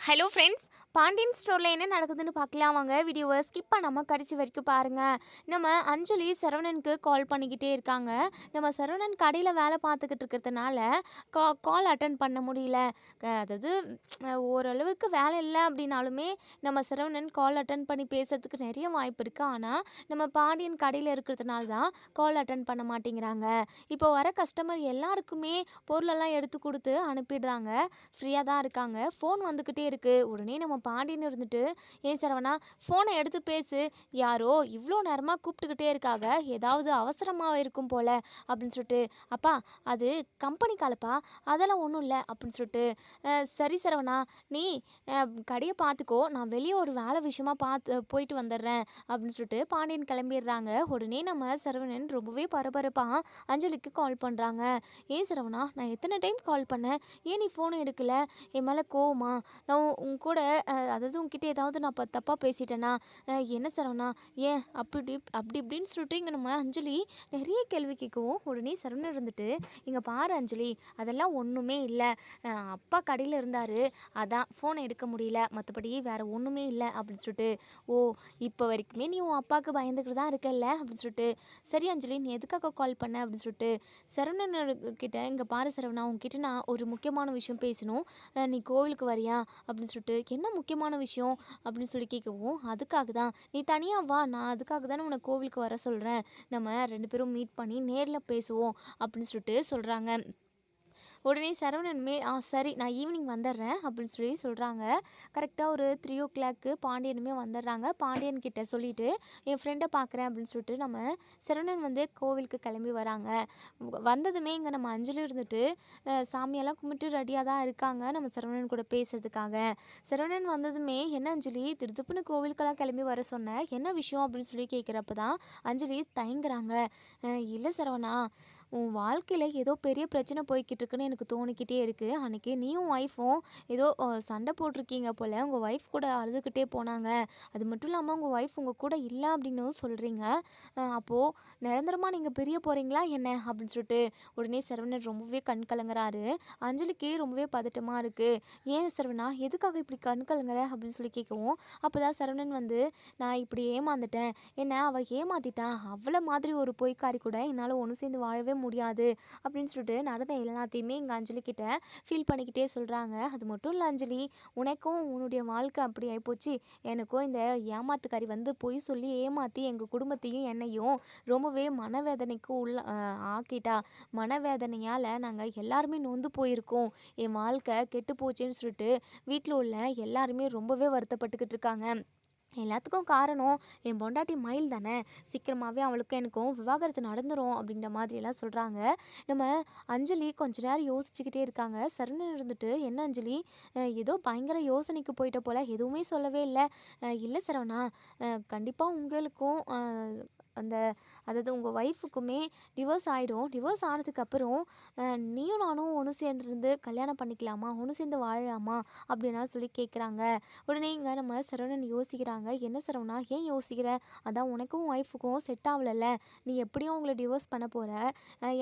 Hello friends, Pandian ஸ்டோரில் என்ன நடக்குதுன்னு பார்க்கலாம் வாங்க. வீடியோவை ஸ்கிப் பண்ணாமல் கடைசி வரைக்கும் பாருங்கள். நம்ம அஞ்சலி சரவணனுக்கு கால் பண்ணிக்கிட்டே இருக்காங்க. நம்ம சரவணன் கடையில் வேலை பார்த்துக்கிட்டு இருக்கிறதுனால கால் அட்டன் பண்ண முடியல. அதாவது ஓரளவுக்கு வேலை இல்லை அப்படின்னாலுமே நம்ம சரவணன் கால் அட்டன் பண்ணி பேசுகிறதுக்கு நிறைய வாய்ப்பு இருக்குது. ஆனால் நம்ம பாண்டியன் கடையில் இருக்கிறதுனால தான் கால் அட்டன் பண்ண மாட்டேங்கிறாங்க. இப்போ வர கஸ்டமர் எல்லாருக்குமே பொருளெல்லாம் எடுத்து கொடுத்து அனுப்பிடுறாங்க. ஃப்ரீயாக தான் இருக்காங்க. ஃபோன் வந்துக்கிட்டே இருக்குது. உடனே நம்ம பாண்டியன் இருந்துட்டு, ஏன் சரவணா, ஃபோனை எடுத்து பேசு, யாரோ இவ்வளோ நேரமாக கூப்பிட்டுக்கிட்டே இருக்காங்க, ஏதாவது அவசரமாக இருக்கும் போல அப்படின்னு சொல்லிட்டு. அப்பா, அது கம்பெனி காலப்பா, அதெல்லாம் ஒன்றும் இல்லை அப்படின்னு சொல்லிட்டு. சரி சரவணா, நீ கடையை பார்த்துக்கோ, நான் வெளியே ஒரு வேலை விஷயமா போயிட்டு வந்துடுறேன் அப்படின்னு சொல்லிட்டு பாண்டியன் கிளம்பிடுறாங்க. உடனே நம்ம சரவணன் ரொம்பவே பரபரப்பாக அஞ்சலிக்கு கால் பண்ணுறாங்க. ஏன் சரவணா, நான் எத்தனை டைம் கால் பண்ணேன், ஏன் நீ ஃபோனை எடுக்கல, என் மேலே கோவமா, நான் உன் கூட அதாவது உங்ககிட்ட ஏதாவது நான் தப்பாக பேசிட்டேனா, என்ன சரவணா, ஏன் அப்படி அப்படி இப்படின்னு சொல்லிட்டு இங்கே நம்ம அஞ்சலி நிறைய கேள்வி கேட்கவும், உடனே சரவணன் இருந்துட்டு, இங்கே பாரு அஞ்சலி, அதெல்லாம் ஒன்றுமே இல்லை, அப்பா கடையில் இருந்தார், அதான் ஃபோனை எடுக்க முடியல, மற்றபடி வேறு ஒன்றுமே இல்லை அப்படின்னு சொல்லிட்டு. ஓ, இப்போ வரைக்குமே நீ உன் அப்பாவுக்கு பயந்துக்கிட்டு தான் இருக்கல்ல அப்படின்னு சொல்லிட்டு. சரி அஞ்சலி, நீ எதுக்காக கால் பண்ண அப்படின்னு சொல்லிட்டு சரவணன் கிட்ட, இங்கே பாரு சரவணா, உங்ககிட்ட நான் ஒரு முக்கியமான விஷயம் பேசணும், நீ கோவிலுக்கு வரியா அப்படின்னு சொல்லிட்டு. என்ன முக்கியமான விஷயம் அப்படின்னு சொல்லி கேட்கவும், அதுக்காக தான், நீ தனியாக வா, நான் அதுக்காக தானே உன்னை கோவிலுக்கு வர சொல்கிறேன், நம்ம 2 பேரும் மீட் பண்ணி நேரில் பேசுவோம் அப்படின்னு சொல்லிட்டு சொல்கிறாங்க. உடனே சரவணனுமே சரி, நான் ஈவினிங் வந்துடுறேன் அப்படின்னு சொல்லி சொல்கிறாங்க. கரெக்டாக ஒரு 3 o'clock பாண்டியனுமே வந்துடுறாங்க. பாண்டியன் கிட்ட சொல்லிவிட்டு, என் ஃப்ரெண்டை பார்க்குறேன் அப்படின்னு சொல்லிட்டு நம்ம சரவணன் வந்து கோவிலுக்கு கிளம்பி வராங்க. வந்ததுமே இங்கே நம்ம அஞ்சலி இருந்துட்டு சாமியெல்லாம் கும்பிட்டு ரெடியாக தான் இருக்காங்க நம்ம சரவணன் கூட பேசுறதுக்காக. சரவணன் வந்ததுமே, என்ன அஞ்சலி திருப்புன்னு கோவிலுக்கெல்லாம் கிளம்பி வர சொன்னேன், என்ன விஷயம் அப்படின்னு சொல்லி கேட்குறப்ப தான் அஞ்சலி தயங்குறாங்க. இல்லை சரவணா, உன் வாழ்க்கையில் ஏதோ பெரிய பிரச்சனை போய்கிட்டு இருக்குன்னு எனக்கு தோணிக்கிட்டே இருக்குது. அன்றைக்கி நீயும் ஒய்ஃபும் ஏதோ சண்டை போட்டிருக்கீங்க போல், உங்கள் ஒய்ஃப் கூட அழுதுகிட்டே போனாங்க, அது மட்டும் இல்லாமல் உங்கள் ஒய்ஃப் உங்கள் கூட இல்லை அப்படின்னு சொல்கிறீங்க, அப்போது நிரந்தரமாக நீங்கள் பிரிய போகிறீங்களா என்ன அப்படின்னு சொல்லிட்டு. உடனே சரவணன் ரொம்பவே கண் கலங்குறாரு. அஞ்சலிக்கு ரொம்பவே பதட்டமாக இருக்குது. ஏன் சரவணா, எதுக்காக இப்படி கண் கலங்குற அப்படின்னு சொல்லி கேட்கவும், அப்போ தான் சரவணன் வந்து, நான் இப்படி ஏமாந்துட்டேன், என்ன அவள் ஏமாற்றிட்டான், அவளை மாதிரி ஒரு பொய்க்காரி கூட என்னால் ஒன்று சேர்ந்து வாழவே முடியாது அப்படின்னு சொல்லிட்டு நடந்த எல்லாத்தையுமே இங்கே அஞ்சலி கிட்ட ஃபீல் பண்ணிக்கிட்டே சொல்கிறாங்க. அது மட்டும் இல்லை அஞ்சலி, உனக்கும் உன்னுடைய வாழ்க்கை அப்படி ஆகிப்போச்சு, எனக்கும் இந்த ஏமாத்துக்காரி வந்து பொய் சொல்லி ஏமாற்றி எங்கள் குடும்பத்தையும் என்னையும் ரொம்பவே மனவேதனைக்கு ஆக்கிட்டா. மனவேதனையால் நாங்கள் எல்லாருமே நொந்து போயிருக்கோம், என் வாழ்க்கை கெட்டு போச்சுன்னு சொல்லிட்டு வீட்டில் உள்ள எல்லாருமே ரொம்பவே வருத்தப்பட்டுக்கிட்டு இருக்காங்க. எல்லாத்துக்கும் காரணம் என் பொண்டாட்டி மயில் தானே, சீக்கிரமாகவே அவளுக்கும் எனக்கும் விவாகரத்து நடந்துரும் அப்படின்ற மாதிரியெல்லாம் சொல்கிறாங்க. நம்ம அஞ்சலி கொஞ்ச நேரம் யோசிச்சுக்கிட்டே இருக்காங்க. சரவணன் இருந்துட்டு, என்ன அஞ்சலி, ஏதோ பயங்கர யோசனைக்கு போயிட்ட போல், எதுவுமே சொல்லவே இல்லை. இல்லை சரவணா, கண்டிப்பாக உங்களுக்கும் அந்த அதாவது உங்கள் ஒய்ஃபுக்குமே டிவோர்ஸ் ஆகிடும். டிவோர்ஸ் ஆனதுக்கப்புறம் நீயும் நானும் ஒன்று சேர்ந்துருந்து கல்யாணம் பண்ணிக்கலாமா, ஒன்று சேர்ந்து வாழலாமா அப்படின்னா சொல்லி கேட்குறாங்க. உடனே இங்கே நம்ம சரவணன் யோசிக்கிறாங்க. என்ன சரவணா, ஏன் யோசிக்கிற, அதான் உனக்கும் ஒய்ஃபுக்கும் செட் ஆகலைல்ல, நீ எப்படியும் உங்களை டிவோர்ஸ் பண்ண போகிற,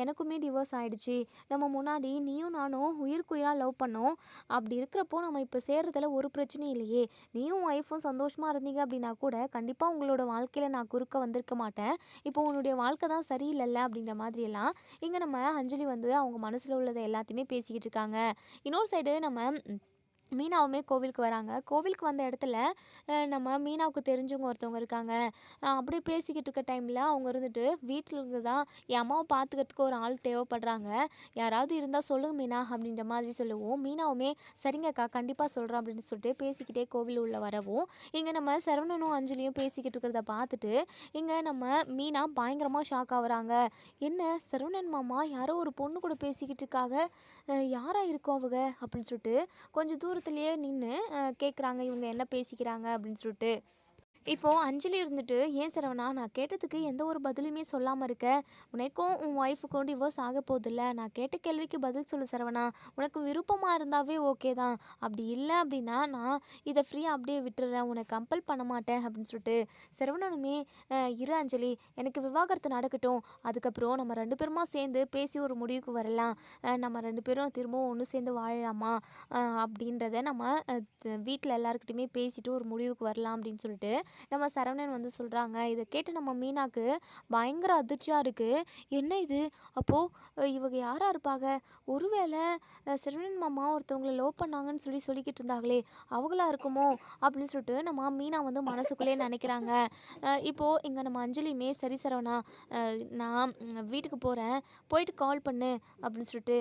எனக்குமே டிவோர்ஸ் ஆகிடுச்சு, நம்ம முன்னாடி நீயும் நானும் உயிருக்கு உயிராக லவ் பண்ணோம், அப்படி இருக்கிறப்போ நம்ம இப்போ சேர்றதில் ஒரு பிரச்சனையும் இல்லையே, நீயும் ஒய்ஃபும் சந்தோஷமாக இருந்தீங்க அப்படின்னா கூட கண்டிப்பாக உங்களோட வாழ்க்கையில் நான் குறுக்க வந்திருக்க மாட்டேன், இப்போ உன்னுடைய வாழ்க்கை தான் சரியில்லைல்ல அப்படின்ற மாதிரியெல்லாம் இங்கே நம்ம அஞ்சலி வந்து அவங்க மனசில் உள்ளதை எல்லாத்தையுமே பேசிக்கிட்டு இருக்காங்க. இன்னொரு சைடு நம்ம மீனாவுமே கோவிலுக்கு வராங்க. கோவிலுக்கு வந்த இடத்துல நம்ம மீனாவுக்கு தெரிஞ்சவங்க ஒருத்தவங்க இருக்காங்க. அப்படியே பேசிக்கிட்டு இருக்க டைமில் அவங்க இருந்துட்டு, வீட்டில் இருந்து தான் என் அம்மாவை பார்த்துக்கிறதுக்கு ஒரு ஆள் தேவைப்படுறாங்க, யாராவது இருந்தால் சொல்லுங்க மீனா அப்படின்ற மாதிரி சொல்லவும், மீனாவுமே சரிங்கக்கா கண்டிப்பாக சொல்கிறேன் அப்படின்னு சொல்லிட்டு பேசிக்கிட்டே கோவில் உள்ள வரவும், இங்கே நம்ம சரவணனும் அஞ்சலியும் பேசிக்கிட்டு இருக்கிறத பார்த்துட்டு இங்கே நம்ம மீனா பயங்கரமாக ஷாக் ஆகுறாங்க. என்ன சரவணன் மாமா யாரோ ஒரு பொண்ணு கூட பேசிக்கிட்டு இருக்காங்க, யாராக இருக்கும் அவங்க அப்படின்னு சொல்லிட்டு கொஞ்சம் தூரத்துலேயே நின்று கேட்குறாங்க, இவங்க என்ன பேசிக்கிறாங்க அப்படின்னு சொல்லிட்டு. இப்போ அஞ்சலி இருந்துட்டு, "ஏன் சரவணா, நான் கேட்டதுக்கு எந்த ஒரு பதிலுமே சொல்லாம இருக்க? உனக்கும் உன் ஒய்ஃபுக்கும் டிவோர்ஸ் ஆகப்போகுதுல்ல. நான் கேட்ட கேள்விக்கு பதில் சொல்லு சரவணா. உனக்கு விருப்பமா இருந்தாவே ஓகே தான். அப்படி இல்ல அப்படின்னா, நான் இத ஃப்ரீயா அப்படியே விட்டுர்றேன். உன்ன கம்பல் பண்ண மாட்டேன்." அப்படின்னு சொல்லிட்டு சரவணனுமே, இரு அஞ்சலி, எனக்கு விவாகரத்து நடக்கட்டும். அதுக்கப்புறம் நம்ம 2 பேருமா சேர்ந்து பேசி ஒரு முடிவுக்கு வரலாம். நம்ம 2 பேரும் திரும்பவும் ஒண்ணு சேர்ந்து வாழலாமா? அப்படின்றத நம்ம வீட்ல எல்லார்கிட்டயுமே பேசிட்டு ஒரு முடிவுக்கு வரலாம்." அப்படின்னு சொல்லிட்டு நம்ம சரவணன் வந்து சொல்கிறாங்க. இதை கேட்டு நம்ம மீனாக்கு பயங்கர அதிர்ச்சியாக இருக்குது. என்ன இது? அப்போது இவங்க யாராக இருப்பாங்க? ஒருவேளை சரவணன் மாமா ஒருத்தவங்களை லவ் பண்ணாங்கன்னு சொல்லிக்கிட்டு இருந்தாங்களே, அவங்களா இருக்குமோ அப்படின்னு சொல்லிட்டு நம்ம மீனா வந்து மனசுக்குள்ளேயே நினைக்கிறாங்க. இப்போது இங்கே நம்ம அஞ்சலியுமே, சரி சரவணா, நான் வீட்டுக்கு போகிறேன், போயிட்டு கால் பண்ணு அப்படின்னு சொல்லிட்டு,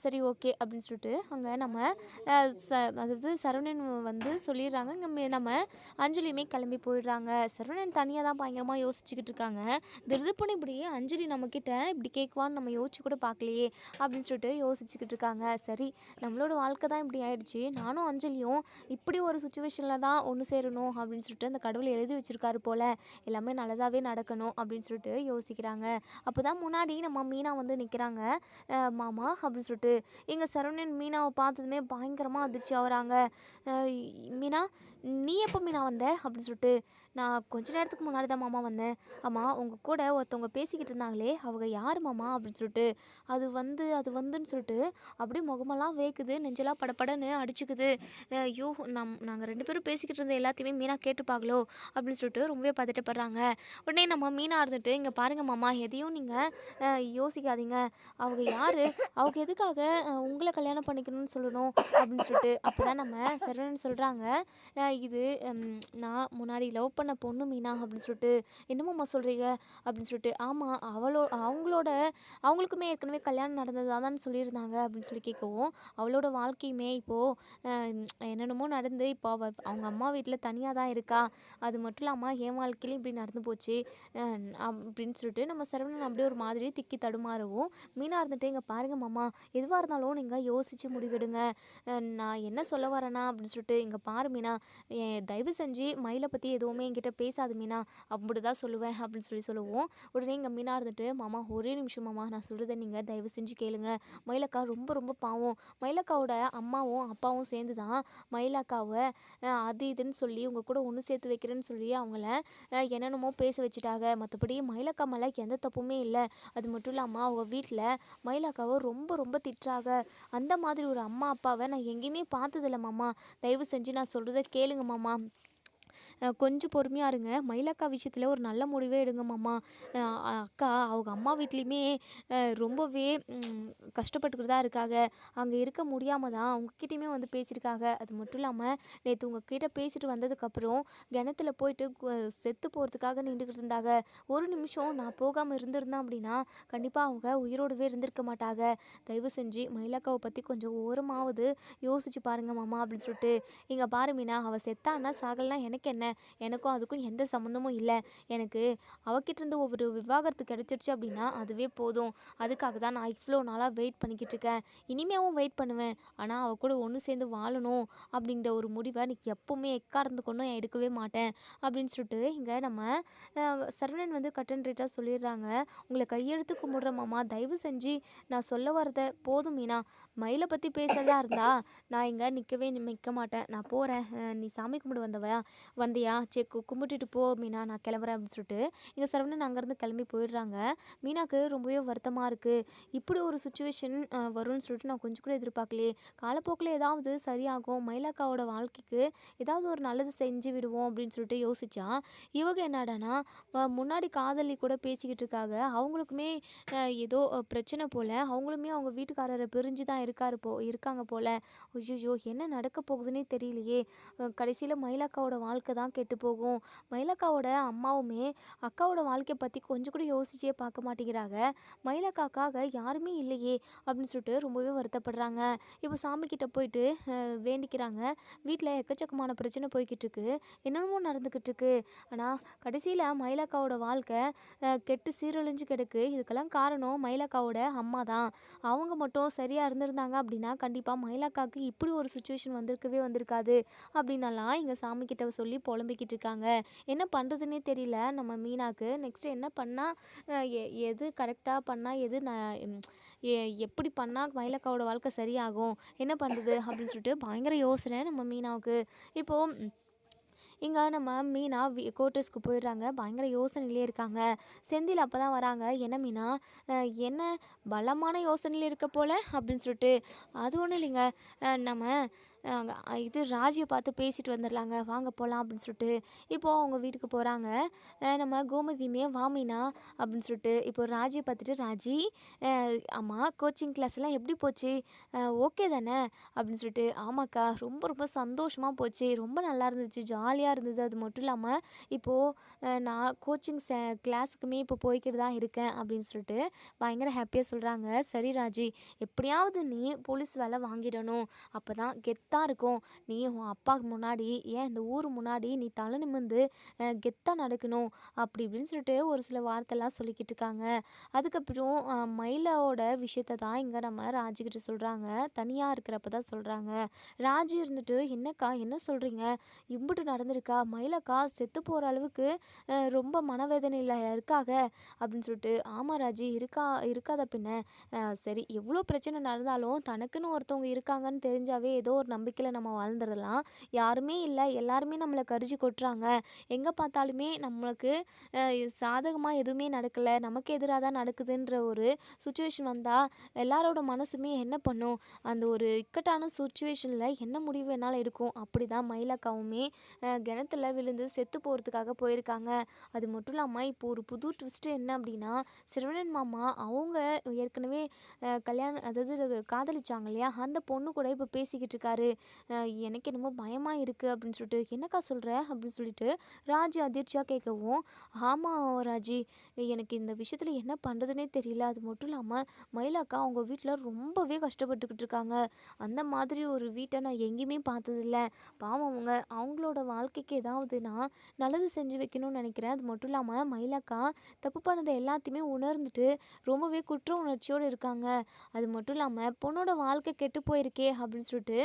சரி ஓகே அப்படின்னு சொல்லிட்டு அங்கே நம்ம அதாவது சரவணன் வந்து சொல்லிடுறாங்க. இங்கே நம்ம அஞ்சலியுமே கிளம்பி போயிடுறாங்க. சரவணன் தனியாக தான் பயங்கரமாக யோசிச்சுக்கிட்டு இருக்காங்க. திடுதிப்புன்னு இப்படி அஞ்சலி நம்மக்கிட்ட இப்படி கேட்குவான்னு நம்ம யோசிச்சு கூட பார்க்கலையே அப்படின்னு சொல்லிட்டு யோசிச்சுக்கிட்டு இருக்காங்க. சரி, நம்மளோட வாழ்க்கை தான் இப்படி ஆயிடுச்சு. நானும் அஞ்சலியும் இப்படி ஒரு சுச்சுவேஷனில் தான் ஒன்று சேரணும் அப்படின்னு சொல்லிட்டு அந்த கடவுள் எழுதி வச்சிருக்காரு போல. எல்லாமே நல்லதாகவே நடக்கணும் அப்படின்னு சொல்லிட்டு யோசிக்கிறாங்க. அப்போ தான் முன்னாடி நம்ம மீனா வந்து நிற்கிறாங்க. மாமா அப்படின்னு சொல்லிட்டு எங்கள் சரவணன் மீனாவை பார்த்ததுமே பயங்கரமாக அதிர்ச்சி ஆகுறாங்க. மீனா, நீ எப்போ மீனா வந்த அப்படின்னு சொல்லிட்டு, நான் கொஞ்ச நேரத்துக்கு முன்னாடி தான் மாமா வந்தேன். ஆமாம், உங்கள் கூட ஒருத்தவங்க பேசிக்கிட்டு இருந்தாங்களே, அவங்க யார் மாமா அப்படின்னு சொல்லிட்டு, அது வந்துன்னு சொல்லிட்டு அப்படியே முகமெல்லாம் வேக்குது, நெஞ்செல்லாம் படபடன்னு அடிச்சுக்குது. ஐயோ, நாங்கள் 2 பேரும் பேசிக்கிட்டு இருந்த எல்லாத்தையுமே மீனா கேட்டுப்பாங்களோ அப்படின்னு சொல்லிட்டு ரொம்பவே பதட்டப்படுறாங்க. உடனே நம்ம மீனா இருந்துட்டு, இங்கே பாருங்க மாமா, எதையும் நீங்கள் யோசிக்காதீங்க. அவங்க யார்? அவங்க எதுக்காக உங்களை கல்யாணம் பண்ணிக்கணும்னு சொல்லணும் அப்படின்னு சொல்லிட்டு. அப்போ தான் நம்ம சரவணன் சொல்கிறாங்க, இது நான் முன்னாடி லவ் பண்ண பொண்ணு மீனா அப்படின்னு சொல்லிட்டு. என்னமாம்மா சொல்கிறீங்க அப்படின்னு சொல்லிட்டு. ஆமாம், அவங்களுக்குமே ஏற்கனவே கல்யாணம் நடந்ததாக தான் சொல்லியிருந்தாங்க அப்படின்னு சொல்லி கேட்கவும், அவளோட வாழ்க்கையுமே இப்போது என்னென்னமோ நடந்து இப்போ அவங்க அம்மா வீட்டில் தனியாக தான் இருக்கா. அது மட்டும் இல்லாமல் என் வாழ்க்கையிலையும் இப்படி நடந்து போச்சு அப்படின்னு சொல்லிட்டு நம்ம சரவணன் அப்படியே ஒரு மாதிரி திக்கி தடுமாறவும், மீனா இருந்துட்டு, இங்கே பாருங்க மாமா, எதுவாக இருந்தாலும் நீங்கள் யோசித்து முடிவெடுங்க. நான் என்ன சொல்ல வரேன்னா அப்படின்னு சொல்லிட்டு, இங்கே பாரு மீனா, தயவு செஞ்சு மயிலை பற்றி எதுவுமே என்கிட்ட பேசாது மீனா, அப்படி தான் சொல்லுவேன் அப்படின்னு சொல்லுவோம். உடனே இங்கே மீனா இருந்துட்டு, மாமா ஒரே நிமிஷம் மாமா, நான் சொல்கிறத நீங்கள் தயவு செஞ்சு கேளுங்க. மயிலக்கா ரொம்ப ரொம்ப பாவம். மயிலக்காவோட அம்மாவும் அப்பாவும் சேர்ந்து தான் மயிலக்காவை அது இதுன்னு சொல்லி உங்கள் கூட ஒன்று சேர்த்து வைக்கிறேன்னு சொல்லி அவங்கள என்னென்னமோ பேச வச்சுட்டாங்க. மற்றபடி மயிலக்கா மேலே எந்த தப்புமே இல்லை. அது மட்டும் இல்லாமல் அவங்க வீட்டில் மயிலக்காவை ரொம்ப ரொம்ப திட்டுறாங்க. அந்த மாதிரி ஒரு அம்மா அப்பாவை நான் எங்கேயுமே பார்த்ததில்ல மாமா. தயவு செஞ்சு நான் சொல்கிறத கேளுங்க மாமா. கொஞ்சம் பொறுமையாக இருங்க. மயிலக்கா விஷயத்தில் ஒரு நல்ல முடிவே எடுங்க மாமா. அக்கா அவங்க அம்மா வீட்லேயுமே ரொம்பவே கஷ்டப்பட்டுக்கிட்டு தான் இருக்காங்க. அங்கே இருக்க முடியாமல் தான் உங்ககிட்டயுமே வந்து பேசியிருக்காங்க. அது மட்டும் இல்லாமல் நேற்று உங்ககிட்ட பேசிட்டு வந்ததுக்கப்புறம் கிணத்துல போயிட்டு செத்து போகிறதுக்காக நின்றுக்கிட்டு இருந்தாங்க. ஒரு நிமிஷம் நான் போகாமல் இருந்திருந்தேன் அப்படின்னா கண்டிப்பாக அவங்க உயிரோடவே இருந்திருக்க மாட்டாங்க. தயவு செஞ்சு மயிலக்காவை பற்றி கொஞ்சம் ஓரமாவது யோசிச்சு பாருங்க மாமா அப்படின்னு சொல்லிட்டு, இங்கே பாரு மீனா, அவள் செத்தான்னா சாகலைன்னா எனக்கு என்ன? எனக்கும் அதுக்கும் எந்த சம்மந்தமும் இல்லை. எனக்கு அவகிட்டேருந்து ஒரு விவாகரத்து கிடைச்சிருச்சு அப்படின்னா அதுவே போதும். அதுக்காக தான் நான் இவ்வளோ நாளாக வெயிட் பண்ணிக்கிட்டு இருக்கேன். இனிமேவும் வெயிட் பண்ணுவேன். ஆனால் அவள் கூட ஒன்று சேர்ந்து வாழணும் அப்படின்ற ஒரு முடிவை எனக்கு எப்போவுமே எக்காரணத்து கொண்டும் எடுக்கவே மாட்டேன் அப்படின்னு சொல்லிட்டு இங்கே நம்ம சரவணன் வந்து கட் அண்ட் ரைட்டாக சொல்லிடுறாங்க. உங்களை கையெழுத்து கும்பிட்றேன் மாமா, தயவு செஞ்சு நான் சொல்ல வரத போதும் மீனா. மயிலை பற்றி பேசுறதா இருந்தா நான் இங்கே நிற்க மாட்டேன். நான் போகிறேன். நீ சாமி கும்பிட வந்தியா? சரி, கும்பிட்டுட்டு போ மீனா, நான் கிளம்புறேன் அப்படின்னு சொல்லிட்டு இங்கே சரவணன் அங்கேருந்து கிளம்பி போயிடுறாங்க. மீனாக்கு ரொம்பவே வருத்தமாக இருக்குது. இப்படி ஒரு சுச்சுவேஷன் வரும்னு சொல்லிட்டு நான் கொஞ்சம் கூட எதிர்பார்க்கலையே. காலப்போக்கில் ஏதாவது சரியாகும், மயிலக்காவோட வாழ்க்கைக்கு ஏதாவது ஒரு நல்லது செஞ்சு விடுவோம் அப்படின்னு சொல்லிட்டு யோசிச்சா, இவங்க என்னடானா முன்னாடி காதலி கூட பேசிக்கிட்டு இருக்காங்க. அவங்களுக்குமே ஏதோ பிரச்சனை போல். அவங்களுமே அவங்க வீட்டுக்காரரை பிரிஞ்சு தான் இருக்காங்க போல். ஐயோ, என்ன நடக்க போகுதுன்னே தெரியலையே. கடைசியில் மயிலக்காவோட வாழ்க்கை தான் கெட்டு போகும். மயிலக்காவோட அம்மாவுமே அக்காவோட வாழ்க்கையை பற்றி கொஞ்சம் கூட யோசிச்சே பார்க்க மாட்டேங்கிறாங்க. மயிலக்காக்காக யாருமே இல்லையே அப்படின்னு சொல்லிட்டு ரொம்பவே வருத்தப்படுறாங்க. இப்போ சாமிக்கிட்ட போயிட்டு வேண்டிக்கிறாங்க. வீட்டில் எக்கச்சக்கமான பிரச்சனை போய்கிட்டு இருக்கு, என்னென்னமோ நடந்துக்கிட்டு இருக்கு. ஆனால் கடைசியில் மயிலக்காவோட வாழ்க்கை கெட்டு சீரழிஞ்சு கிடக்கு. இதுக்கெல்லாம் காரணம் மயிலக்காவோட அம்மா தான். அவங்க மட்டும் சரியாக இருந்திருந்தாங்க அப்படின்னா கண்டிப்பாக மயிலக்காவுக்கு இப்படி ஒரு சுச்சுவேஷன் வந்திருக்காது அப்படின்னலாம் இங்கே சாமிக்கிட்ட சொல்லி புலம்பிக்கிட்டு இருக்காங்க. என்ன பண்ணுறதுன்னே தெரியல நம்ம மீனாக்கு. நெக்ஸ்ட்டு என்ன பண்ணால் எது கரெக்டாக பண்ணால் எது ம், எப்படி பண்ணால் மயிலக்காவோட வாழ்க்கை சரியாகும், என்ன பண்ணுறது அப்படின்னு சொல்லிட்டு பயங்கர யோசனை நம்ம மீனாவுக்கு. இப்போது இங்கே நம்ம மீனா குவார்ட்டர்ஸ்க்கு போயிடுறாங்க. பயங்கர யோசனையிலே இருக்காங்க. செந்தில் அப்போ தான் வராங்க. என்ன மீனா, என்ன பலமான யோசனையில் இருக்க போல அப்படின்னு சொல்லிட்டு. அது ஒன்றும் இல்லைங்க, நம்ம இது ராஜியை பார்த்து பேசிட்டு வந்துடலாங்க, வாங்க போகலாம் அப்படின்னு சொல்லிட்டு இப்போது அவங்க வீட்டுக்கு போகிறாங்க. நம்ம கோமதியுமே வா மீனா அப்படின்னு சொல்லிட்டு இப்போ ராஜியை பார்த்துட்டு, ராஜி ஆமாம் கோச்சிங் கிளாஸ் எல்லாம் எப்படி போச்சு, ஓகே தானே அப்படின்னு சொல்லிட்டு. ஆமாக்கா ரொம்ப ரொம்ப சந்தோஷமாக போச்சு, ரொம்ப நல்லா இருந்துச்சு, ஜாலியாக இருந்தது. அது மட்டும் இல்லாமல் இப்போது நான் கோச்சிங் கிளாஸுக்குமே இப்போ போய்கிட்டு தான் இருக்கேன் அப்படின்னு சொல்லிட்டு பயங்கர ஹாப்பியாக சொல்கிறாங்க. சரி ராஜி, எப்படியாவது நீ போலீஸ் வேலை வாங்கிடணும், அப்போ தான் கெத்தாக இருக்கும். நீ உன் அப்பாவுக்கு முன்னாடி, ஏன் இந்த ஊர் முன்னாடி நீ தலை நிமிர்ந்து கெத்தாக நடக்கணும் அப்படி இப்படின்னு சொல்லிட்டு ஒரு சில வார்த்தைலாம் சொல்லிக்கிட்டு இருக்காங்க. அதுக்கப்புறம் மயிலோட விஷயத்தை தான் இங்கே நம்ம ராஜிக்கிட்ட சொல்கிறாங்க. தனியாக இருக்கிறப்ப தான் சொல்கிறாங்க. ராஜி இருந்துட்டு, என்னக்கா என்ன சொல்கிறீங்க, இம்புட்டு நடந்திருக்கா, மயிலக்கா செத்து போகிற அளவுக்கு ரொம்ப மனவேதனையில் இருக்காக அப்படின்னு சொல்லிட்டு. ஆமாம் ராஜி, இருக்காத பின்ன. சரி, எவ்வளோ பிரச்சனை நடந்தாலும் தனக்குன்னு ஒருத்தவங்க இருக்காங்கன்னு தெரிஞ்சாவே ஏதோ ஒரு நம்பிக்கையில் நம்ம வாழ்ந்துடலாம். யாருமே இல்லை, எல்லாருமே நம்மளை கரிச்சு கொட்டுறாங்க, எங்கே பார்த்தாலுமே நம்மளுக்கு சாதகமாக எதுவுமே நடக்கலை, நமக்கு எதிராக தான் நடக்குதுன்ற ஒரு சுச்சுவேஷன் வந்தால் எல்லாரோட மனசுமே என்ன பண்ணும், அந்த ஒரு இக்கட்டான சுச்சுவேஷனில் என்ன முடிவு என்னால் எடுக்கும். அப்படி தான் மயிலக்காவுமே கிணத்துல விழுந்து செத்து போகிறதுக்காக போயிருக்காங்க. அது மட்டும் இல்லாமல் இப்போ ஒரு புது ட்விஸ்ட்டு என்ன அப்படின்னா, சரவணன் மாமா அவங்க ஏற்கனவே கல்யாணம், அதாவது காதலிச்சாங்க இல்லையா, அந்த பொண்ணு கூட இப்போ பேசிக்கிட்டு இருக்காரு. எனக்கு என்னமோ பயமாக இருக்குது அப்படின்னு சொல்லிட்டு. என்னக்கா சொல்கிற அப்படின்னு சொல்லிட்டு ராஜி அதிர்ச்சியாக கேட்கவும், ஆமாம் ராஜி, எனக்கு இந்த விஷயத்தில் என்ன பண்ணுறதுனே தெரியல. அது மட்டும் இல்லாமல் மயிலாக்கா அவங்க வீட்டில் ரொம்பவே கஷ்டப்பட்டுக்கிட்டு இருக்காங்க. அந்த மாதிரி ஒரு வீட்டை நான் எங்கேயுமே பார்த்ததில்ல. பாவம் அவங்களோட வாழ்க்கைக்கு ஏதாவது நான் நல்லது செஞ்சு வைக்கணும்னு நினைக்கிறேன். அது மட்டும் இல்லாமல் மயிலாக்கா தப்பு பண்ணதை எல்லாத்தையுமே உணர்ந்துட்டு ரொம்பவே குற்ற உணர்ச்சியோடு இருக்காங்க. அது மட்டும் இல்லாமல் பொண்ணோட வாழ்க்கை கெட்டு போயிருக்கே அப்படின்னு சொல்லிட்டு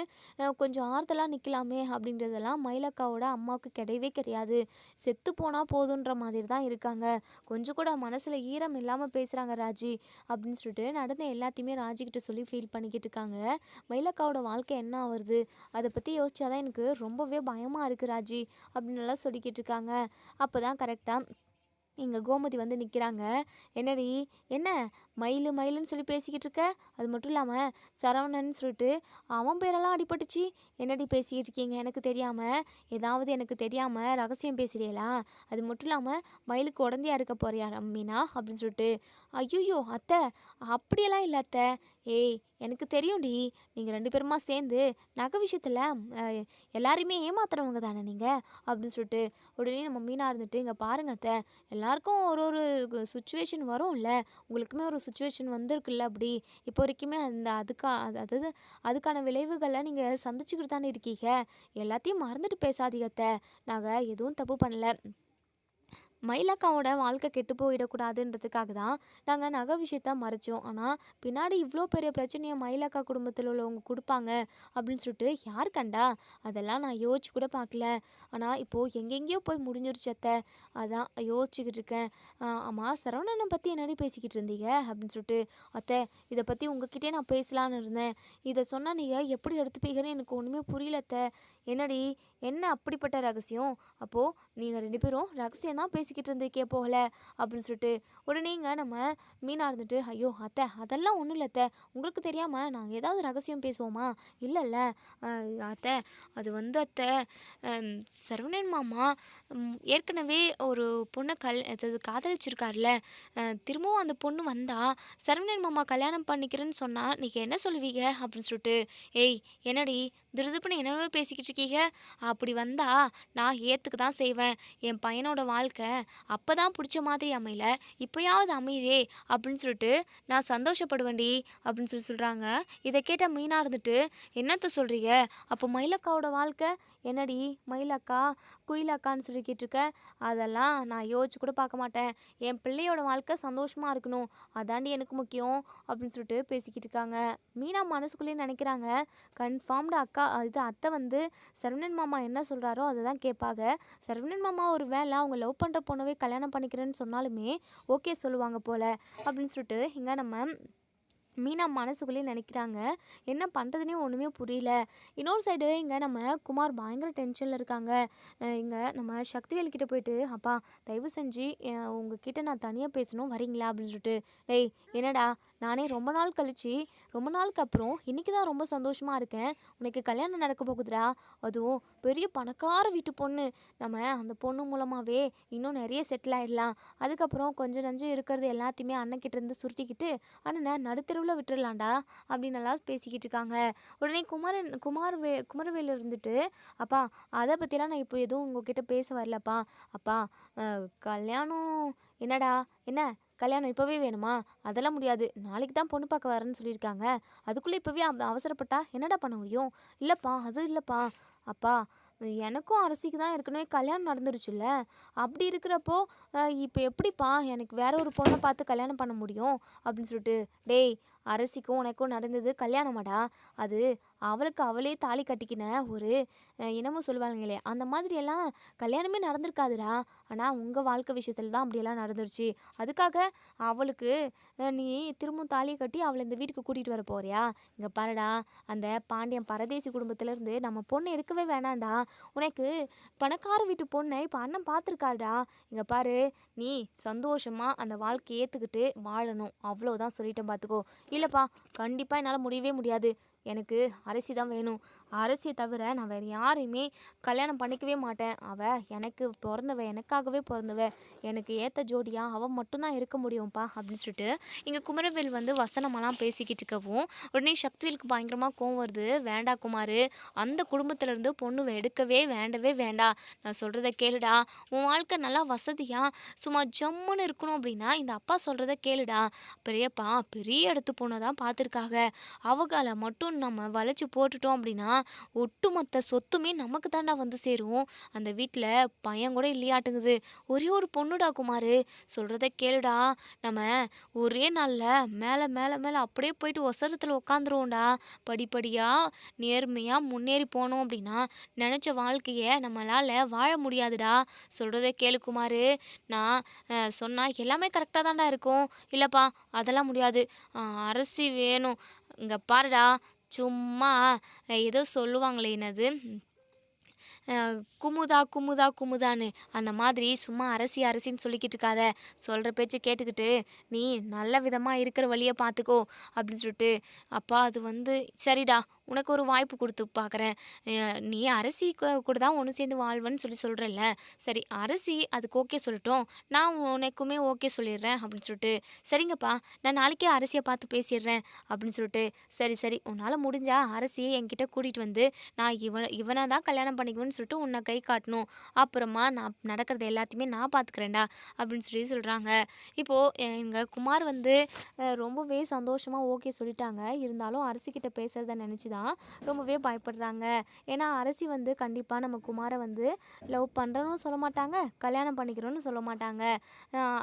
கொஞ்சம் ஆறுதலாக நிற்கலாமே அப்படின்றதெல்லாம் மயிலக்காவோட அம்மாவுக்கு கிடையவே கிடையாது. செத்து போனால் போதுன்ற மாதிரி தான் இருக்காங்க. கொஞ்சம் கூட மனசில் ஈரம் இல்லாமல் பேசுகிறாங்க ராஜி அப்படின்னு சொல்லிட்டு நடந்த எல்லாத்தையுமே ராஜிக்கிட்ட சொல்லி ஃபீல் பண்ணிக்கிட்டு இருக்காங்க. மயிலக்காவோட வாழ்க்கை என்ன ஆகுறது, அதை பற்றி யோசிச்சாதான் எனக்கு ரொம்பவே பயமாக இருக்குது ராஜி அப்படின்னு எல்லாம் சொல்லிக்கிட்டு இருக்காங்க. அப்போ தான் கரெக்டாக இங்கே கோமதி வந்து நிற்கிறாங்க. என்னடி, என்ன மயிலுன்னு சொல்லி பேசிக்கிட்டு இருக்க, அது மட்டும் இல்லாமல் சரவணன் சொல்லிட்டு அவன் பேரெல்லாம் அடிபட்டுச்சு, என்னடி பேசிக்கிட்டு இருக்கீங்க, எனக்கு தெரியாமல் ஏதாவது எனக்கு தெரியாமல் ரகசியம் பேசுகிறீங்களா, அது மட்டும் இல்லாமல் மயிலுக்கு உடந்தையா இருக்க போறியா மீனா அப்படின்னு சொல்லிட்டு. ஐயோ அத்தை, அப்படியெல்லாம் இல்லை அத்தை, ஏய் எனக்கு தெரியும்டி, நீங்கள் 2 பேருமா சேர்ந்து நகை விஷயத்தில் எல்லாரையுமே ஏமாத்துறவங்க தானே நீங்கள் அப்படின்னு சொல்லிட்டு. உடனே நம்ம மீனா இருந்துட்டு, இங்கே பாருங்க அத்தை, எல்லாருக்கும் ஒரு ஒரு சுச்சுவேஷன் வரும்ல, உங்களுக்குமே ஒரு சுச்சுவேஷன் வந்திருக்குல்ல, அப்படி இப்போ வரைக்குமே அதாவது அதுக்கான விளைவுகளை நீங்கள் சந்திச்சுக்கிட்டு தானே இருக்கீங்க, எல்லாத்தையும் மறந்துட்டு பேசாதீங்க அத்தை, நாங்கள் எதுவும் தப்பு பண்ணல, மயிலக்காவோட வாழ்க்கை கெட்டு போயிடக்கூடாதுன்றதுக்காக தான் நாங்கள் நகை விஷயத்த மறைச்சோம். ஆனால் பின்னாடி இவ்வளோ பெரிய பிரச்சனையை மயிலக்கா குடும்பத்தில் உள்ளவங்க கொடுப்பாங்க அப்படின்னு சொல்லிட்டு யார் கண்டா, அதெல்லாம் நான் யோசிச்சு கூட பார்க்கல. ஆனால் இப்போது எங்கெங்கேயோ போய் முடிஞ்சிருச்சு அத்தை, அதான் யோசிச்சுக்கிட்டு இருக்கேன். ஆமாம் சரவணனை பற்றி என்னடி பேசிக்கிட்டு இருந்தீங்க அப்படின்னு சொல்லிட்டு. அத்தை, இதை பற்றி உங்ககிட்டே நான் பேசலான்னு இருந்தேன், இதை சொன்னால் நீங்கள் எப்படி எடுத்துப்பீங்கன்னு எனக்கு ஒன்றுமே புரியல அத்தை. என்னடி, என்ன அப்படிப்பட்ட ரகசியம், அப்போது நீங்கள் 2 பேரும் ரகசியம் தான் பேசிக்கிட்டு இருந்திருக்கே போகல அப்படின்னு சொல்லிட்டு. உடனேங்க நம்ம மீனா இருந்துட்டு, ஐயோ அத்தை, அதெல்லாம் ஒன்றும் இல்லை அத்தை, உங்களுக்கு தெரியாமல் நாங்கள் ஏதாவது ரகசியம் பேசுவோமா, இல்லைல்ல அத்தை, அது வந்து அத்தை, சரவணன் மாமா ஏற்கனவே ஒரு பொண்ணை அதாவது காதலிச்சிருக்காருல, திரும்பவும் அந்த பொண்ணு வந்தால் சரவணன் மாமா கல்யாணம் பண்ணிக்கிறேன்னு சொன்னால் நீங்கள் என்ன சொல்லுவீங்க அப்படின்னு சொல்லிட்டு. ஏய் என்னடி திருதுப்புன்னு என்னவே பேசிக்கிட்டு இருக்கீங்க, அப்படி வந்தால் நான் ஏற்றுக்க தான் செய்வேன், என் பையனோட வாழ்க்கை அப்போ தான் பிடிச்ச மாதிரி அமையல, இப்போயாவது அமையுதே அப்படின்னு சொல்லிட்டு நான் சந்தோஷப்படுவேன்டி அப்படின்னு சொல்கிறாங்க. இதை கேட்ட மீனா இருந்துட்டு, என்னத்த சொல்கிறீங்க? அப்போ மயிலக்காவோட வாழ்க்கை என்னடி? மயிலக்கா குயிலக்கான்னு சொல்லிக்கிட்டு இருக்க? அதெல்லாம் நான் யோசிச்சு கூட பார்க்க மாட்டேன். என் பிள்ளையோட வாழ்க்கை சந்தோஷமாக இருக்கணும், அதாண்டி எனக்கு முக்கியம் அப்படின்னு சொல்லிட்டு பேசிக்கிட்டு இருக்காங்க. மீனா மனசுக்குள்ளேயே நினைக்கிறாங்க, கன்ஃபார்ம்டு அக்கா இது அத்தை வந்து சரவணன் மாமா என்ன சொல்கிறாரோ அதை தான் கேட்பாங்க. சரவணன் மாமா ஒரு வேளை அவங்க லவ் பண்ணுற பொண்ணவே கல்யாணம் பண்ணிக்கிறேன்னு சொன்னாலுமே ஓகே சொல்லுவாங்க போல அப்படின்னு சொல்லிட்டு இங்கே நம்ம மீனா மனசுக்குள்ளேயே நினைக்கிறாங்க. என்ன பண்ணுறதுனே ஒன்றுமே புரியல. இன்னொரு சைடு இங்கே நம்ம குமார் பயங்கர டென்ஷனில் இருக்காங்க. இங்கே நம்ம சக்திவேல் கிட்ட போயிட்டு, அப்பா தயவு செஞ்சு உங்ககிட்ட நான் தனியாக பேசணும் வரீங்களா அப்படின்னு சொல்லிட்டு. டேய் என்னடா, நானே ரொம்ப நாள் கழிச்சு ரொம்ப நாளுக்கு அப்புறம் இன்றைக்கி தான் ரொம்ப சந்தோஷமாக இருக்கேன். உனக்கு கல்யாணம் நடக்க போகுதுடா, அதுவும் பெரிய பணக்கார வீட்டு பொண்ணு. நம்ம அந்த பொண்ணு மூலமாகவே இன்னும் நிறைய செட்டில் ஆகிடலாம். அதுக்கப்புறம் கொஞ்சம் நஞ்சம் இருக்கிறது எல்லாத்தையுமே அண்ணன்கிட்ட இருந்து சுருட்டிக்கிட்டு அண்ணனை நடுத்தெருவில் விட்டுடலாம்டா அப்படின்னு எல்லாம் பேசிக்கிட்டு இருக்காங்க. உடனே குமரவேல் இருந்துட்டு, அப்பா அதை பற்றிலாம் நான் இப்போ எதுவும் உங்ககிட்ட பேச வரலப்பா. அப்பா கல்யாணம் என்னடா, என்ன கல்யாணம் இப்போவே வேணுமா? அதெல்லாம் முடியாது, நாளைக்கு தான் பொண்ணு பார்க்க வரேன்னு சொல்லியிருக்காங்க. அதுக்குள்ளே இப்போவே அவசரப்பட்டா என்னடா பண்ண முடியும்? இல்லைப்பா அது இல்லைப்பா. அப்பா எனக்கும் அரசிக்கு தான் ஏற்கனவே கல்யாணம் நடந்துருச்சுல்ல. அப்படி இருக்கிறப்போ இப்போ எப்படிப்பா எனக்கு வேற ஒரு பொண்ணை பார்த்து கல்யாணம் பண்ண முடியும் அப்படின்னு சொல்லிட்டு. டேய், அரசிக்கும் உனக்கும் நடந்தது கல்யாணமாடா, அது அவளுக்கு அவளே தாலி கட்டிக்கின ஒரு என்னமோ சொல்லுவாங்களே அந்த மாதிரியெல்லாம் கல்யாணமே நடந்திருக்காதுடா. ஆனால் உங்கள் வாழ்க்கை விஷயத்தில் தான் அப்படியெல்லாம் நடந்துருச்சு. அதுக்காக அவளுக்கு நீ திரும்பவும் தாலியை கட்டி அவளை இந்த வீட்டுக்கு கூட்டிகிட்டு வர போறியா? இங்கே பாருடா, அந்த பாண்டியன் பரதேசி குடும்பத்திலேருந்து நம்ம பொண்ணை எடுக்கவே வேணாம்டா. உனக்கு பணக்கார வீட்டு பொண்ணை இப்போ அண்ணன் பார்த்துருக்காருடா. இங்கே பாரு, நீ சந்தோஷமாக அந்த வாழ்க்கையை ஏற்றுக்கிட்டு வாழணும், அவ்வளோதான் சொல்லிட்டேன் பார்த்துக்கோ. இல்லைப்பா கண்டிப்பாக என்னால் முடியவே முடியாது, எனக்கு அரசி தான் வேணும். அரசியை தவிர நான் வேறு யாரையுமே கல்யாணம் பண்ணிக்கவே மாட்டேன். அவள் எனக்கு பிறந்தவ, எனக்காகவே பிறந்தவ, எனக்கு ஏற்ற ஜோடியாக அவள் மட்டும்தான் இருக்க முடியும்ப்பா அப்படின்னு சொல்லிட்டு இங்கே குமரவேல் வந்து வசனமெல்லாம் பேசிக்கிட்டு இருக்கவும் உடனே சக்திவேலுக்கு பயங்கரமாக கோவம் வருது. வேண்டா குமார், அந்த குடும்பத்திலேருந்து பொண்ணு எடுக்கவே வேண்டவே வேண்டாம். நான் சொல்கிறத கேளுடா, உன் வாழ்க்கை நல்லா வசதியாக சும்மா ஜம்முன்னு இருக்கணும் அப்படின்னா இந்த அப்பா சொல்கிறத கேளுடா. பெரியப்பா பெரிய இடத்து பொண்ணை தான் பார்த்துருக்காங்க. அவங்களை மட்டும் நம்ம வளைச்சி போட்டுட்டோம் அப்படின்னா ஒட்டுமொத்த சொத்துமே நமக்கு தாண்டா வந்து சேரும். அந்த வீட்டில் பையன் கூட இல்லையாட்டுங்குது. ஒரே ஒரு பொண்ணுடா குமார், சொல்கிறத கேளுடா. நம்ம ஒரே நாளில் மேலே மேலே மேலே அப்படியே போயிட்டு ஒசரத்தில் உக்காந்துருவோம்டா. படிப்படியாக நேர்மையாக முன்னேறி போனோம் அப்படின்னா நினச்ச வாழ்க்கையை நம்மளால் வாழ முடியாதுடா. சொல்கிறத கேளு குமார், நான் சொன்னால் எல்லாமே கரெக்டாக தான்டா இருக்கும். இல்லைப்பா அதெல்லாம் முடியாது, அரசி வேணும். இங்கே பாருடா, சும்மா ஏதோ சொல்லுவாங்களே என்னது, குமுதா குமுதா குமுதான்னு அந்த மாதிரி சும்மா அரசி அரசின்னு சொல்லிக்கிட்டு இருக்காத. சொல்கிற பேச்சு கேட்டுக்கிட்டு நீ நல்ல விதமாக இருக்கிற வழியை பார்த்துக்கோ அப்படின்னு சொல்லிட்டு. அப்பா அது வந்து சரிடா, உனக்கு ஒரு வாய்ப்பு கொடுத்து பார்க்குறேன். நீ அரசி கூட தான் ஒன்று சேர்ந்து வாழ்வன்னு சொல்கிறல்ல, சரி அரசி அதுக்கு ஓகே சொல்லட்டும், நான் உனக்குமே ஓகே சொல்லிடுறேன் அப்படின்னு சொல்லிட்டு. சரிங்கப்பா, நான் நாளைக்கே அரசியை பார்த்து பேசிடுறேன் அப்படின்னு சொல்லிட்டு. சரி சரி, உன்னால் முடிஞ்சா அரசியை என்கிட்ட கூட்டிகிட்டு வந்து நான் இவனை தான் கல்யாணம் பண்ணிக்குவேன்னு சொல்லிட்டு உன்னை கை காட்டணும். அப்புறமா நான் நடக்கிறது எல்லாத்தையுமே நான் பார்த்துக்கிறேன்டா அப்படின்னு சொல்கிறாங்க. இப்போது எங்கள் குமார் வந்து ரொம்பவே சந்தோஷமாக ஓகே சொல்லிட்டாங்க. இருந்தாலும் அரசிக்கிட்ட பேசுகிறத நினச்சி தான் ரொம்பவே பயப்படுறாங்க. ஏன்னா அரசி வந்து கண்டிப்பாக நம்ம குமாரை வந்து லவ் பண்ணுறனும் சொல்ல மாட்டாங்க, கல்யாணம் பண்ணிக்கிறோன்னு சொல்ல மாட்டாங்க.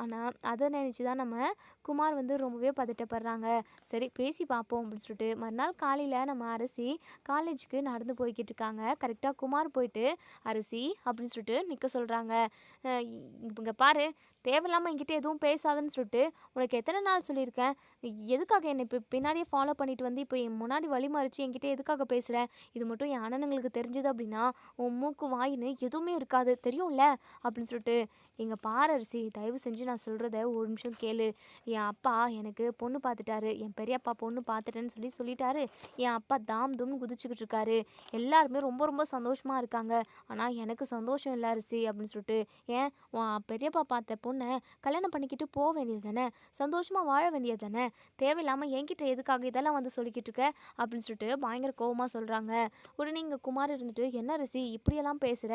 ஆனால் அதை நினச்சி தான் நம்ம குமார் வந்து ரொம்பவே பதட்டப்படுறாங்க. சரி பேசி பார்ப்போம் அப்படின்னு சொல்லிட்டு மறுநாள் காலையில் நம்ம அரசி காலேஜுக்கு நடந்து போய்கிட்டு இருக்காங்க. கரெக்டாக குமார் போயிட்டு அரசி அப்படின்னு சொல்லிட்டு நிற்க சொல்கிறாங்க. இங்கே பாரு, தேவையில்லாமல் என்கிட்ட எதுவும் பேசாதன்னு சொல்லிட்டு உனக்கு எத்தனை நாள் சொல்லியிருக்கேன்? எதுக்காக என்னை இப்போ பின்னாடியே ஃபாலோ பண்ணிட்டு வந்து இப்போ என் முன்னாடி வழி மறித்து என்கிட்ட எதுக்காக பேசுகிற? இது மட்டும் என் அண்ணனுங்களுக்கு தெரிஞ்சது அப்படின்னா உன் மூக்கு வாயின்னு எதுவுமே இருக்காது, தெரியும்ல அப்படின்னு சொல்லிட்டு. இங்கே பாரு அரசி, தயவு செஞ்சு நான் சொல்கிறத ஒரு நிமிஷம் கேளு. என் அப்பா எனக்கு பொண்ணு பார்த்துட்டாரு, என் பெரியப்பா பொண்ணு பார்த்துட்டேன்னு சொல்லிட்டாரு. என் அப்பா தாம் தும்னு குதிச்சுக்கிட்டு இருக்காரு. எல்லாருமே ரொம்ப ரொம்ப சந்தோஷமாக இருக்காங்க. ஆனால் எனக்கு சந்தோஷம் இல்லை அரசி அப்படின்னு சொல்லிட்டு. ஏன் உன் பெரியப்பா பார்த்த பொண்ணை கல்யாணம் பண்ணிக்கிட்டு போக வேண்டியது தானே, சந்தோஷமாக வாழ வேண்டியது தானே, தேவையில்லாமல் என்கிட்ட எதுக்காக இதெல்லாம் வந்து சொல்லிக்கிட்டு இருக்க அப்படின்னு சொல்லிட்டு பயங்கர கோவமாக சொல்கிறாங்க. உடனே இங்கே குமார் இருந்துட்டு, என்ன அரிசி இப்படியெல்லாம் பேசுகிற?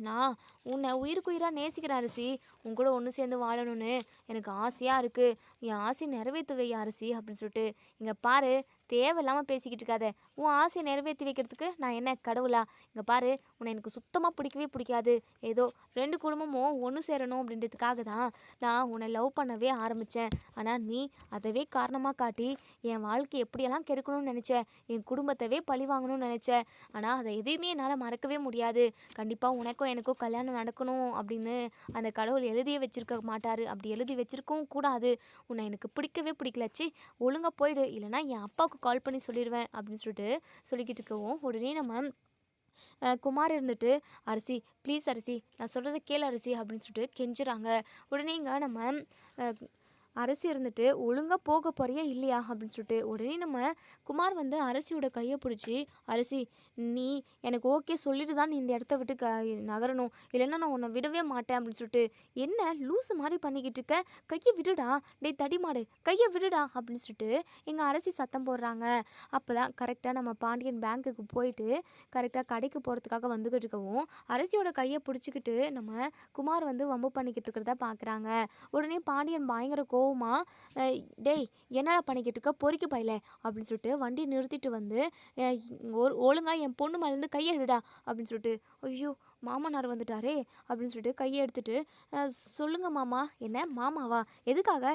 நான் உன்னை உயிருக்கு உயிராக நேசிக்கிறேன் அரிசி. உன் கூட ஒன்று சேர்ந்து வாழணும்னு எனக்கு ஆசையாக இருக்குது. என் ஆசையை நிறைவேற்று வை அரிசி அப்படின்னு சொல்லிட்டு, இங்கே பாரு, தேவையில்லாமல் பேசிக்கிட்டு இருக்காத. உன் ஆசையை நிறைவேற்றி வைக்கிறதுக்கு நான் என்ன கடவுளா? இங்கே பாரு, உன்னை எனக்கு சுத்தமாக பிடிக்கவே பிடிக்காது. ஏதோ 2 குடும்பமும் ஒன்று சேரணும் அப்படின்றதுக்காக தான் நான் உன்னை லவ் பண்ணவே ஆரம்பித்தேன். ஆனால் நீ அதவே காரணமாக காட்டி என் வாழ்க்கை எப்படியெல்லாம் கெடுக்கணும்னு நினச்ச, என் குடும்பத்தவே பழி வாங்கணும்னு நினச்ச. ஆனால் அதை எதையுமே என்னால் மறக்கவே முடியாது. கண்டிப்பாக உனக்கும் எனக்கும் கல்யாணம் நடக்கணும் அப்படின்னு அந்த கடவுள் எழுதியே வச்சிருக்க மாட்டார். அப்படி எழுதி வச்சிருக்கவும் கூடாது. உன்னை எனக்கு பிடிக்கவே பிடிக்கலச்சி, ஒழுங்காக போயிடு, இல்லைனா என் அப்பாவுக்கு கால் பண்ணி சொல்லிடுவேன் அப்படின்னு சொல்லிட்டு சொல்லிக்கிட்டு இருக்கவும், உடனே நம்ம குமார் இருந்துட்டு, அரிசி ப்ளீஸ் அரிசி, நான் சொல்கிறத கேளு அரிசி அப்படின்னு சொல்லிட்டு கெஞ்சுறாங்க. உடனே இங்கே நம்ம அரசி இருந்துட்டு, ஒழுங்காக போக போறியா இல்லையா அப்படின்னு சொல்லிட்டு, உடனே நம்ம குமார் வந்து அரசியோட கையை பிடிச்சி, அரசி நீ எனக்கு ஓகே சொல்லிட்டு தான் நீ இந்த இடத்த விட்டு நகரணும், இல்லைன்னா நான் உன்னை விடவே மாட்டேன் அப்படின்னு சொல்லிட்டு, என்ன லூஸு மாதிரி பண்ணிக்கிட்டு இருக்க, கையை விடுடா, டேய் தடிமாடு கையை விடுடா அப்படின்னு சொல்லிட்டு எங்கள் அரசி சத்தம் போடுறாங்க. அப்போ தான் கரெக்டாக நம்ம பாண்டியன் பேங்க்குக்கு போயிட்டு கரெக்டாக கடைக்கு போகிறதுக்காக வந்துக்கிட்டு இருக்கவும், அரசியோட கையை பிடிச்சிக்கிட்டு நம்ம குமார் வந்து வம்பு பண்ணிக்கிட்டு இருக்கிறத பார்க்குறாங்க. உடனே பாண்டியன் பயங்கர கோவமா, டேய் என்னடா பண்ணிக்கிட்டு இருக்க பொறுக்கி பையல அப்படின்னு சொல்லிட்டு வண்டி நிறுத்திட்டு வந்து, ஒழுங்கா என் பொண்ணு மேலேருந்து கையை எடுடா அப்படின்னு சொல்லிட்டு, ஐயோ மாமனார் வந்துட்டாரே அப்படின்னு சொல்லிட்டு கையை எடுத்துட்டு, சொல்லுங்க மாமா. என்ன மாமாவா? எதுக்காக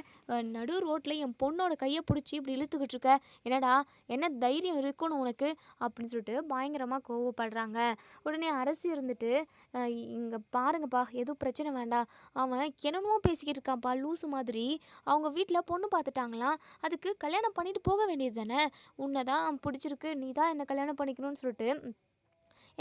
நடு ரோட்டில் என் பொண்ணோட கையை பிடிச்சி இப்படி இழுத்துக்கிட்டு இருக்க? என்னடா என்ன தைரியம் இருக்கணும் உனக்கு அப்படின்னு சொல்லிட்டு பயங்கரமாக கோவப்படுறாங்க. உடனே அரசி இருந்துட்டு, இங்கே பாருங்கப்பா, எதுவும் பிரச்சனை வேண்டாம், அவன் என்னென்னமோ பேசிக்கிட்டு இருக்கான்ப்பா லூசு மாதிரி. அவங்க வீட்டில் பொண்ணு பார்த்துட்டாங்களாம், அதுக்கு கல்யாணம் பண்ணிட்டு போக வேண்டியது தானே. உன்னை தான் பிடிச்சிருக்கு, நீ தான் என்னை கல்யாணம் பண்ணிக்கணும்னு சொல்லிட்டு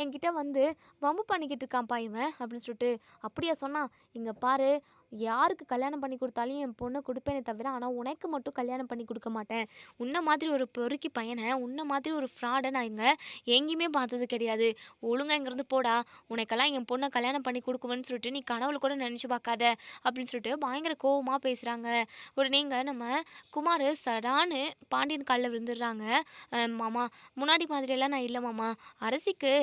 என்கிட்ட வந்து வம்பு பண்ணிக்கிட்டு இருக்கான்ப்பா இவன் அப்படின்னு சொல்லிட்டு, அப்படியா சொன்னா? இங்கே பாரு, யாருக்கு கல்யாணம் பண்ணி கொடுத்தாலும் என் பொண்ணை கொடுப்பேனே தவிர, ஆனால் உனக்கு மட்டும் கல்யாணம் பண்ணி கொடுக்க மாட்டேன். உன்னை மாதிரி ஒரு பொறுக்கி பையனை, உன்னை மாதிரி ஒரு ஃப்ராடை நான் இங்கே எங்கேயுமே பார்த்தது கிடையாது. ஒழுங்கா இங்கேருந்து போடா, உனக்கெல்லாம் என் பொண்ணை கல்யாணம் பண்ணி கொடுக்குவேன்னு சொல்லிட்டு நீ கனவுல கூட நினச்சி பார்க்காத அப்படின்னு சொல்லிட்டு பயங்கர கோவமாக பேசுகிறாங்க. உடனே இங்கே நம்ம குமார் சடான்னு பாண்டியன் காலில் விழுந்துடுறாங்க. மாமா, முன்னாடி மாதிரியெல்லாம் நான் இல்லை மாமா. அரசிக்கு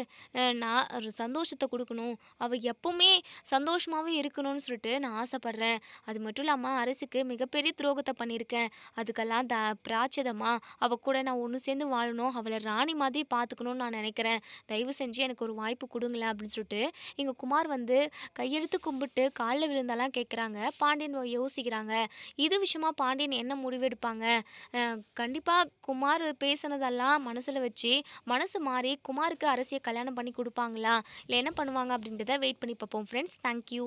நான் ஒரு சந்தோஷத்தை கொடுக்கணும், அவள் எப்போவுமே சந்தோஷமாகவே இருக்கணும்னு சொல்லிட்டு நான் ஆசைப்பட்றேன். அது மட்டும் இல்லாமல் அரசுக்கு மிகப்பெரிய துரோகத்தை பண்ணியிருக்கேன். அதுக்கெல்லாம் பிராச்சதமாக அவள் கூட நான் ஒன்று சேர்ந்து வாழணும், அவளை ராணி மாதிரி பார்த்துக்கணும்னு நான் நினைக்கிறேன். தயவு செஞ்சு எனக்கு ஒரு வாய்ப்பு கொடுங்களேன் அப்படின்னு சொல்லிட்டு எங்கள் குமார் வந்து கையெடுத்து கும்பிட்டு காலில் விழுந்தாலாம் கேட்குறாங்க. பாண்டியன் யோசிக்கிறாங்க, இது விஷயமா பாண்டியன் என்ன முடிவெடுப்பாங்க. கண்டிப்பாக குமார் பேசுனதெல்லாம் மனசில் வச்சு மனசு மாறி குமாருக்கு அரசியை கல்யாணம் பண்ணி கொடுப்பாங்களா, இல்லை என்ன பண்ணுவாங்க அப்படின்றத வெயிட் பண்ணி பார்ப்போம் ஃப்ரெண்ட்ஸ். தேங்க்யூ.